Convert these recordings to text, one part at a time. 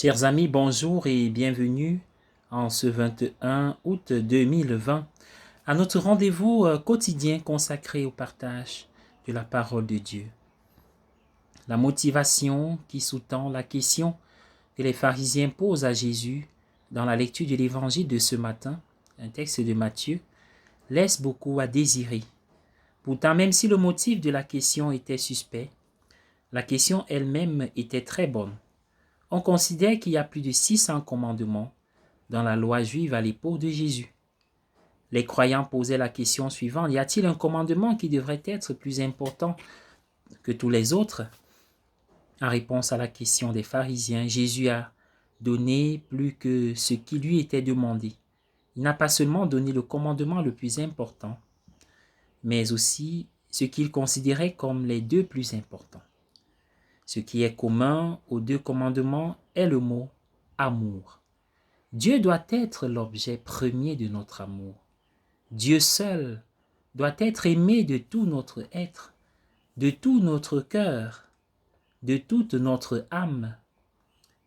Chers amis, bonjour et bienvenue en ce 21 août 2020 à notre rendez-vous quotidien consacré au partage de la parole de Dieu. La motivation qui sous-tend la question que les pharisiens posent à Jésus dans la lecture de l'évangile de ce matin, un texte de Matthieu, laisse beaucoup à désirer. Pourtant, même si le motif de la question était suspect, la question elle-même était très bonne. On considère qu'il y a plus de 600 commandements dans la loi juive à l'époque de Jésus. Les croyants posaient la question suivante: y a-t-il un commandement qui devrait être plus important que tous les autres? En réponse à la question des pharisiens, Jésus a donné plus que ce qui lui était demandé. Il n'a pas seulement donné le commandement le plus important, mais aussi ce qu'il considérait comme les deux plus importants. Ce qui est commun aux deux commandements est le mot amour. Dieu doit être l'objet premier de notre amour. Dieu seul doit être aimé de tout notre être, de tout notre cœur, de toute notre âme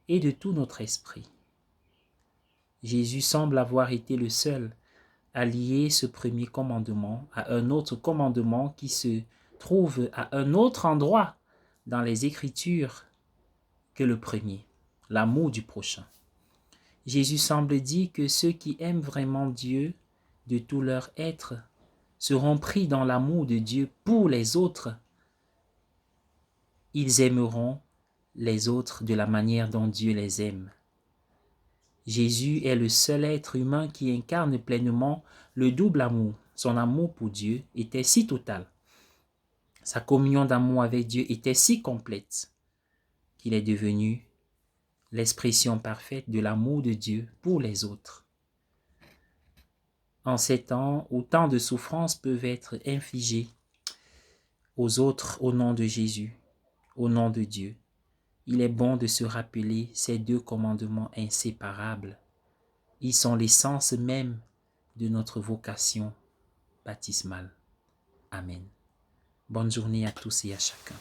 et de tout notre esprit. Jésus semble avoir été le seul à lier ce premier commandement à un autre commandement qui se trouve à un autre endroit dans les Écritures que le premier, l'amour du prochain. Jésus semble dire que ceux qui aiment vraiment Dieu de tout leur être seront pris dans l'amour de Dieu pour les autres. Ils aimeront les autres de la manière dont Dieu les aime. Jésus est le seul être humain qui incarne pleinement le double amour. Son amour pour Dieu était si total. Sa communion d'amour avec Dieu était si complète qu'il est devenu l'expression parfaite de l'amour de Dieu pour les autres. En ces temps où tant de souffrances peuvent être infligées aux autres au nom de Jésus, au nom de Dieu, il est bon de se rappeler ces deux commandements inséparables. Ils sont l'essence même de notre vocation baptismale. Amen. Bonne journée à tous et à chacun.